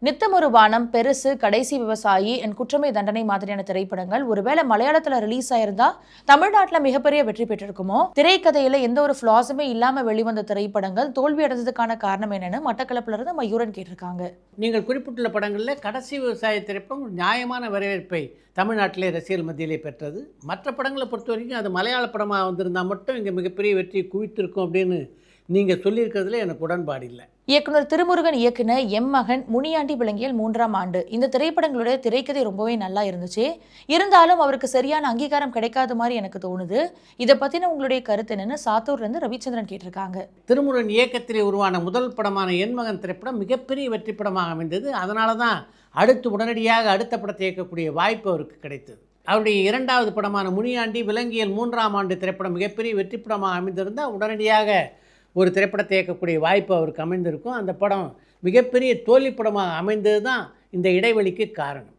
நித்தமொரு வானம், பெருசு, கடைசி விவசாயி, என் குற்றமே தண்டனை மாதிரியான திரைப்படங்கள் ஒருவேளை மலையாளத்துல ரிலீஸ் ஆயிருந்தா தமிழ்நாட்டுல மிகப்பெரிய வெற்றி பெற்றிருக்குமோ? திரைக்கதையில எந்த ஒரு ஃபிளாஸுமே இல்லாம வெளிவந்த திரைப்படங்கள் தோல்வி அடைந்ததுக்கான காரணம் என்னன்னு மட்டக்களப்புல இருந்து மயூரன் கேட்டிருக்காங்க. நீங்கள் குறிப்பிட்டுள்ள படங்களில் கடைசி விவசாய திரைப்படம் ஒரு நியாயமான வரவேற்பை தமிழ்நாட்டிலே ரசிகர்கள் மத்தியிலே பெற்றது. மற்ற படங்களை பொறுத்த வரைக்கும் அது மலையாள படமாக வந்திருந்தால் மட்டும் இங்கே மிகப்பெரிய வெற்றியை குவித்திருக்கும் அப்படின்னு நீங்கள் சொல்லியிருக்கிறதுல எனக்கு உடன்பாடு இல்லை. இயக்குனர் திருமுருகன் இயக்குன எம் மகன், முனியாண்டி விளங்கியல் 3ஆம் ஆண்டு இந்த திரைப்படங்களுடைய திரைக்கதை ரொம்பவே நல்லா இருந்துச்சு. இருந்தாலும் அவருக்கு சரியான அங்கீகாரம் கிடைக்காத மாதிரி எனக்கு தோணுது. இதை பத்தின உங்களுடைய கருத்து என்னன்னு சாத்தூர்ல இருந்து ரவிச்சந்திரன் கேட்டிருக்காங்க. திருமுருகன் இயக்கத்திலே உருவான முதல் படமான என் மகன் திரைப்படம் மிகப்பெரிய வெற்றி படமாக அமைந்தது. அதனால தான் உடனடியாக அடுத்த படத்தை இயக்கக்கூடிய வாய்ப்பு அவருக்கு கிடைத்தது. அவருடைய இரண்டாவது படமான முனியாண்டி விலங்கியல் 3ஆம் ஆண்டு திரைப்படம் மிகப்பெரிய வெற்றி படமாக அமைந்திருந்தால் உடனடியாக ஒரு திரைப்படத்தை இயக்கக்கூடிய வாய்ப்பு அவருக்கு அமைந்திருக்கும். அந்த படம் மிகப்பெரிய தோல்வி படமாக அமைந்தது தான் இந்த இடைவெளிக்கு காரணம்.